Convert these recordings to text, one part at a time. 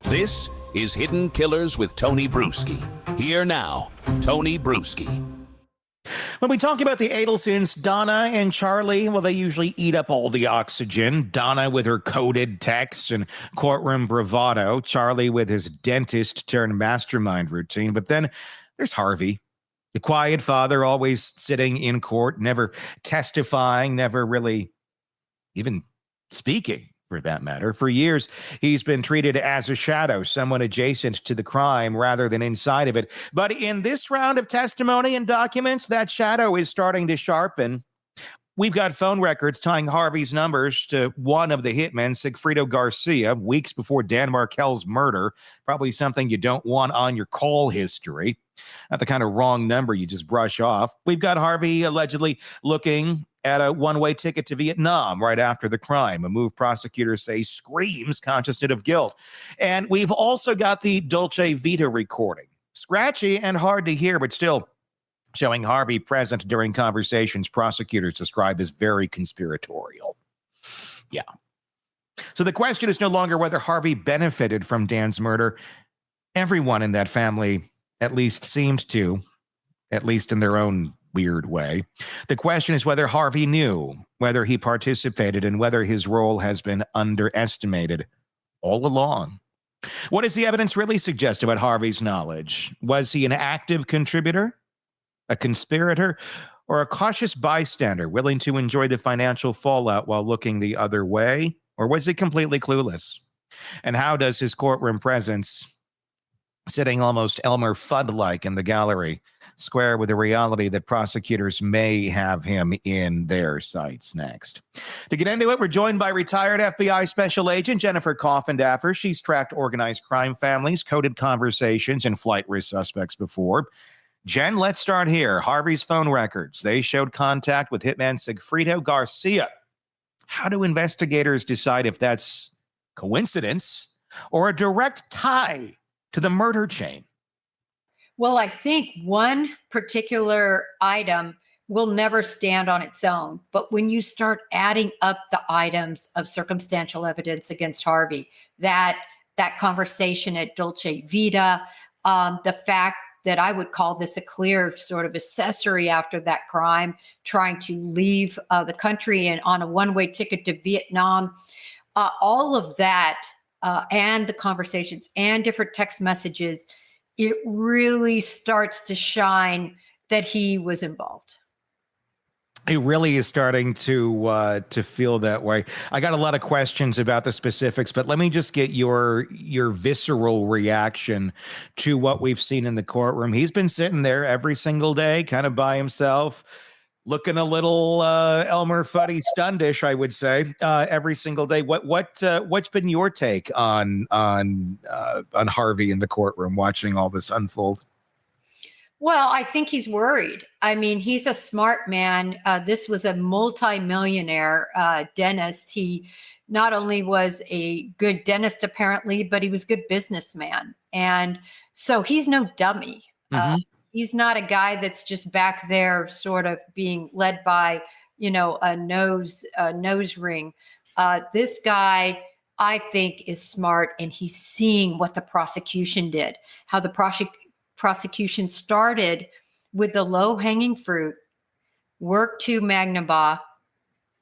This is Hidden Killers with Tony Brueski. Here now, Tony Brueski. When we talk about the Adelsons, Donna and Charlie, well, they usually eat up all the oxygen. Donna with her coded texts and courtroom bravado. Charlie with his dentist-turned-mastermind routine. But then there's Harvey, the quiet father, always sitting in court, never testifying, never really even speaking, for that matter. For years, he's been treated as a shadow, someone adjacent to the crime rather than inside of it. But in this round of testimony and documents, that shadow is starting to sharpen. We've got phone records tying Harvey's numbers to one of the hitmen, Sigfredo Garcia, weeks before Dan Markel's murder. Probably something you don't want on your call history. Not the kind of wrong number you just brush off. We've got Harvey allegedly looking at a one-way ticket to Vietnam right after the crime, a move prosecutors say screams consciousness of guilt. And we've also got the Dolce Vita recording. Scratchy and hard to hear, but still showing Harvey present during conversations prosecutors describe as very conspiratorial. Yeah. So the question is no longer whether Harvey benefited from Dan's murder. Everyone in that family at least seemed to, at least in their own weird way. The question is whether Harvey knew, whether he participated, and whether his role has been underestimated all along. What does the evidence really suggest about Harvey's knowledge? Was he an active contributor, a conspirator, or a cautious bystander willing to enjoy the financial fallout while looking the other way? Or was he completely clueless? And how does his courtroom presence, sitting almost Elmer Fudd-like in the gallery, square with the reality that prosecutors may have him in their sights next? To get into it, we're joined by retired FBI Special Agent Jennifer Coffindaffer. She's tracked organized crime families, coded conversations, and flight risk suspects before. Jen, let's start here. Harvey's phone records. They showed contact with hitman Sigfredo Garcia. How do investigators decide if that's coincidence or a direct tie to the murder chain? Well, I think one particular item will never stand on its own. But when you start adding up the items of circumstantial evidence against Harvey, that conversation at Dolce Vita, the fact that I would call this a clear sort of accessory after that crime, trying to leave the country and on a one-way ticket to Vietnam, all of that, and the conversations and different text messages, it really starts to shine that he was involved. It really is starting to feel that way. I got a lot of questions about the specifics, but let me just get your visceral reaction to what we've seen in the courtroom. He's been sitting there every single day, kind of by himself, looking a little Elmer Fudd stundish, I would say, every single day. What's been your take on Harvey in the courtroom, watching all this unfold? Well, I think he's worried. I mean, he's a smart man. This was a multimillionaire dentist. He not only was a good dentist, apparently, but he was a good businessman. And so he's no dummy. Mm-hmm. He's not a guy that's just back there sort of being led by, a nose ring. This guy, I think, is smart, and he's seeing what the prosecution did, how the prosecution started with the low-hanging fruit, worked to Magnaba,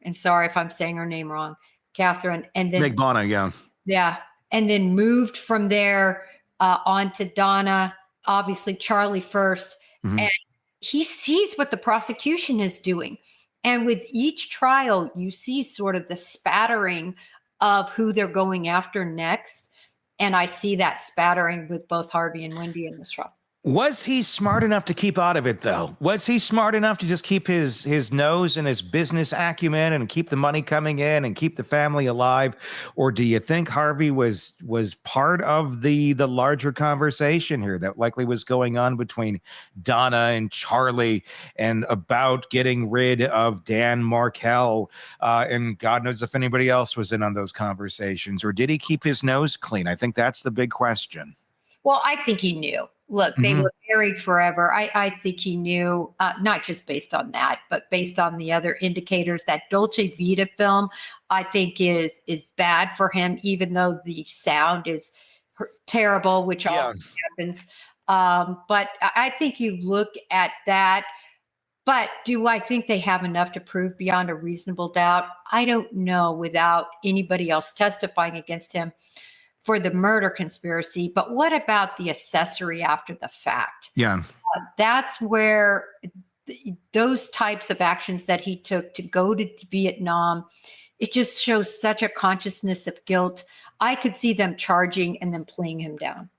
and sorry if I'm saying her name wrong, Catherine, and then Donna, yeah, and then moved from there on to Donna, obviously Charlie first, mm-hmm. And he sees what the prosecution is doing, and with each trial, you see sort of the spattering of who they're going after next, and I see that spattering with both Harvey and Wendy in this trial. Was he smart enough to keep out of it, though? Was he smart enough to just keep his nose and his business acumen and keep the money coming in and keep the family alive? Or do you think Harvey was part of the larger conversation here that likely was going on between Donna and Charlie and about getting rid of Dan Markel? And God knows if anybody else was in on those conversations. Or did he keep his nose clean? I think that's the big question. Well, I think he knew. Look, they were married forever. I think he knew, not just based on that, but based on the other indicators. That Dolce Vita film, I think, is bad for him, even though the sound is terrible, which Yeah. often happens. But I think you look at that. But do I think they have enough to prove beyond a reasonable doubt? I don't know without anybody else testifying against him for the murder conspiracy. But what about the accessory after the fact? Yeah. That's where those types of actions that he took to go to Vietnam, it just shows such a consciousness of guilt. I could see them charging and then playing him down.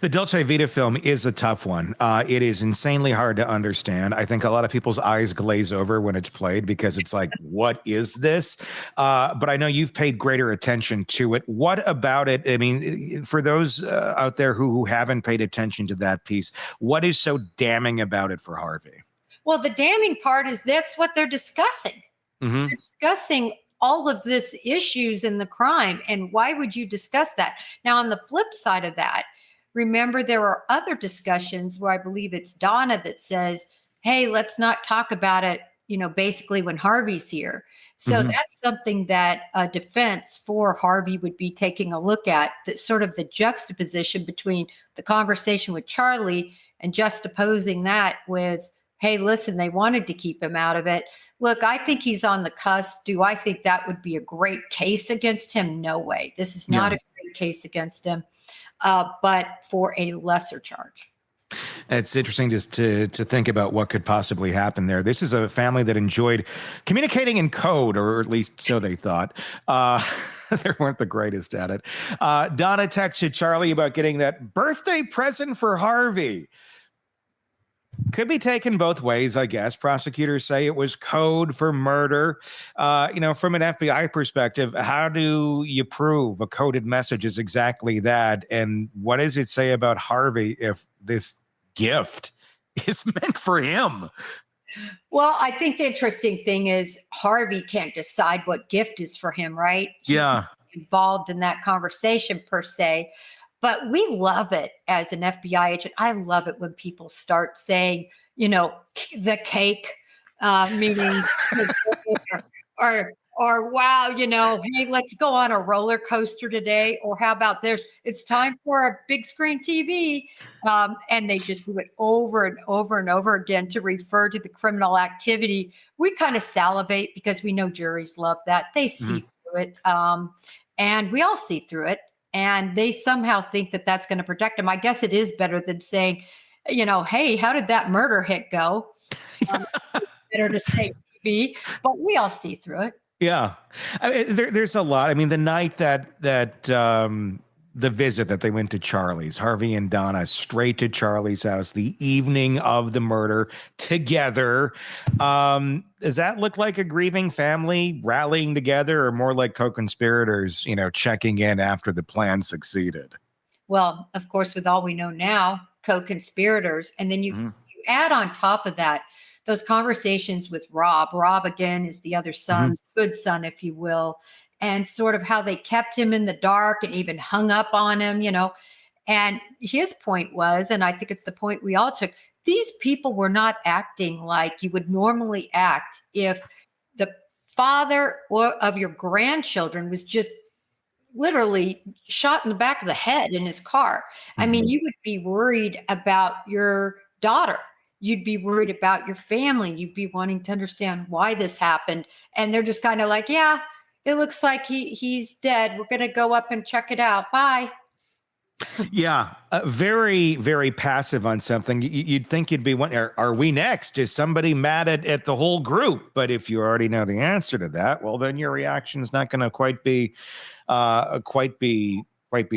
The Dolce Vita film is a tough one. It is insanely hard to understand. I think a lot of people's eyes glaze over when it's played because it's like, what is this? But I know you've paid greater attention to it. What about it? I mean, for those out there who haven't paid attention to that piece, what is so damning about it for Harvey? Well, the damning part is that's what they're discussing. Mm-hmm. They're discussing all of this issues in the crime. And why would you discuss that? Now, on the flip side of that, remember, there are other discussions where I believe it's Donna that says, hey, let's not talk about it, basically when Harvey's here. So that's something that a defense for Harvey would be taking a look at, that sort of the juxtaposition between the conversation with Charlie and juxtaposing that with, hey, listen, they wanted to keep him out of it. Look, I think he's on the cusp. Do I think that would be a great case against him? No way. This is not a great case against him. But for a lesser charge. It's interesting just to think about what could possibly happen there. This is a family that enjoyed communicating in code, or at least so they thought. They weren't the greatest at it. Donna texted Charlie about getting that birthday present for Harvey. Could be taken both ways, I guess. Prosecutors say it was code for murder. From an FBI perspective, how do you prove a coded message is exactly that? And what does it say about Harvey if this gift is meant for him? Well, I think the interesting thing is Harvey can't decide what gift is for him, right? He's not involved in that conversation per se. But we love it as an FBI agent. I love it when people start saying, the cake, meaning, or wow, hey, let's go on a roller coaster today. Or how about this? It's time for a big screen TV. And they just do it over and over and over again to refer to the criminal activity. We kind of salivate because we know juries love that. They see through it. And we all see through it. And they somehow think that that's going to protect them. I guess it is better than saying, hey, how did that murder hit go? Better to say TV, but we all see through it. Yeah. There's a lot. I mean, the night that the visit that they went to Charlie's, Harvey and Donna straight to Charlie's house the evening of the murder together. Does that look like a grieving family rallying together, or more like co-conspirators, checking in after the plan succeeded? Well, of course, with all we know now, co-conspirators. And then you add on top of that, those conversations with Rob. Rob, again, is the other son, good son, if you will. And sort of how they kept him in the dark and even hung up on him, And his point was, and I think it's the point we all took, these people were not acting like you would normally act if the father of your grandchildren was just literally shot in the back of the head in his car. I mean, you would be worried about your daughter. You'd be worried about your family. You'd be wanting to understand why this happened. And they're just kind of like, yeah, it looks like he's dead. We're going to go up and check it out. Bye. Yeah, very, very passive on something. You'd think you'd be wondering, are we next? Is somebody mad at the whole group? But if you already know the answer to that, well, then your reaction is not going to quite be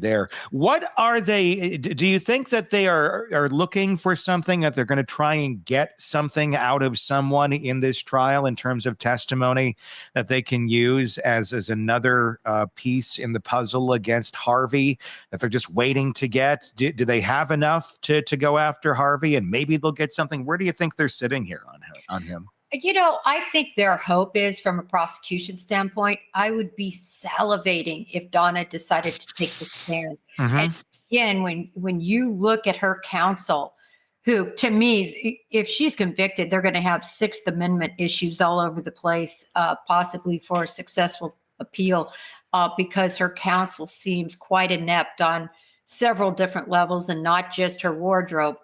there. What are they? Do you think that they are looking for something, that they're going to try and get something out of someone in this trial in terms of testimony that they can use as another piece in the puzzle against Harvey, that they're just waiting to get? Do they have enough to go after Harvey, and maybe they'll get something? Where do you think they're sitting here on him? I think their hope is, from a prosecution standpoint, I would be salivating if Donna decided to take the stand. And again, when you look at her counsel, who, to me, if she's convicted, they're going to have Sixth Amendment issues all over the place, possibly for a successful appeal, because her counsel seems quite inept on several different levels and not just her wardrobe.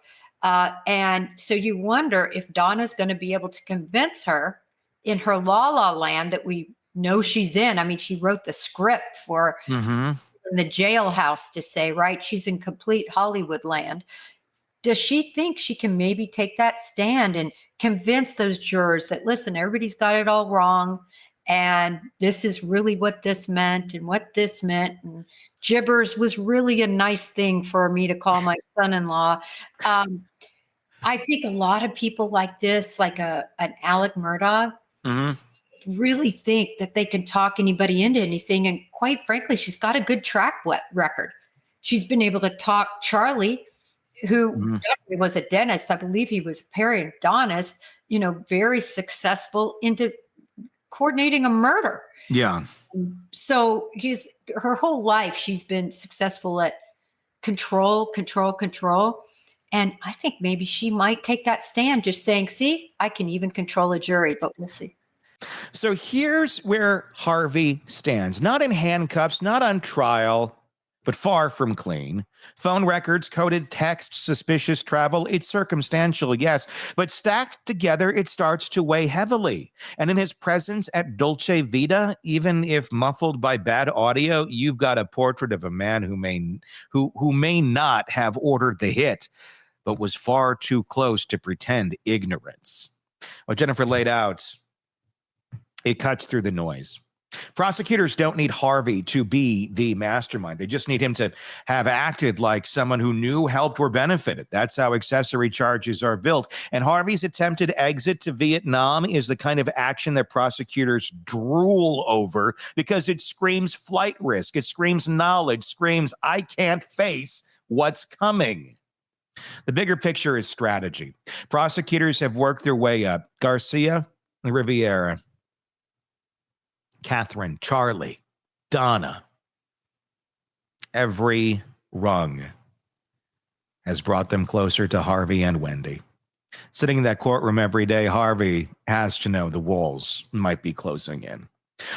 And so you wonder if Donna's going to be able to convince her in her La La Land that we know she's in. I mean, she wrote the script for the jailhouse to say, right? She's in complete Hollywood land. Does she think she can maybe take that stand and convince those jurors that, listen, everybody's got it all wrong, and this is really what this meant and what this meant, and gibbers was really a nice thing for me to call my son-in-law. I think a lot of people like this, like an Alec Murdaugh, really think that they can talk anybody into anything. And quite frankly, she's got a good track record. She's been able to talk Charlie, who was a dentist. I believe he was a periodontist, very successful, into coordinating a murder. Yeah. So her whole life, she's been successful at control. And I think maybe she might take that stand, just saying, see, I can even control a jury, but we'll see. So here's where Harvey stands. Not in handcuffs, not on trial, but far from clean. Phone records, coded text, suspicious travel. It's circumstantial, yes, but stacked together, it starts to weigh heavily. And in his presence at Dolce Vita, even if muffled by bad audio, you've got a portrait of a man who may not have ordered the hit, but was far too close to pretend ignorance. What Jennifer laid out, it cuts through the noise. Prosecutors don't need Harvey to be the mastermind. They just need him to have acted like someone who knew, helped, or benefited. That's how accessory charges are built. And Harvey's attempted exit to Vietnam is the kind of action that prosecutors drool over because it screams flight risk. It screams knowledge, screams, I can't face what's coming. The bigger picture is strategy. Prosecutors have worked their way up. Garcia, Riviera, Catherine, Charlie, Donna. Every rung has brought them closer to Harvey and Wendy. Sitting in that courtroom every day, Harvey has to know the walls might be closing in.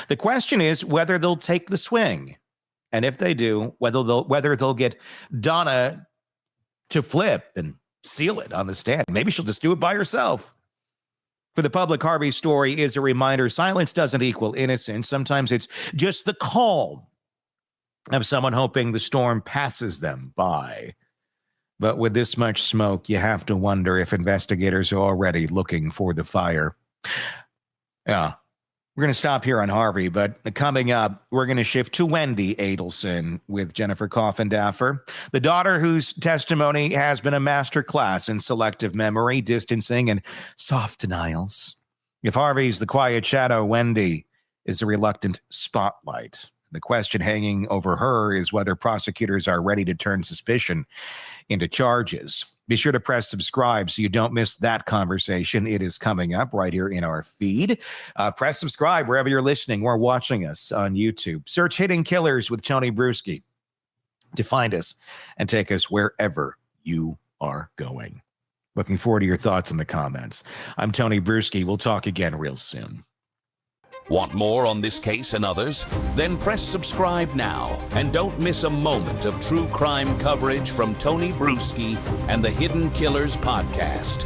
The question is whether they'll take the swing. And if they do, whether they'll get Donna to flip and seal it on the stand. Maybe she'll just do it by herself. For the public, Harvey's story is a reminder silence doesn't equal innocence. Sometimes it's just the calm of someone hoping the storm passes them by. But with this much smoke, you have to wonder if investigators are already looking for the fire. Yeah. We're going to stop here on Harvey, but coming up, we're going to shift to Wendy Adelson with Jennifer Coffindaffer, the daughter whose testimony has been a master class in selective memory, distancing, and soft denials. If Harvey's the quiet shadow, Wendy is a reluctant spotlight. The question hanging over her is whether prosecutors are ready to turn suspicion into charges. Be sure to press subscribe so you don't miss that conversation. It is coming up right here in our feed. Press subscribe wherever you're listening or watching us on YouTube. Search Hidden Killers with Tony Brueski to find us and take us wherever you are going. Looking forward to your thoughts in the comments. I'm Tony Brueski. We'll talk again real soon. Want more on this case and others? Then press subscribe now and don't miss a moment of true crime coverage from Tony Brueski and the Hidden Killers podcast.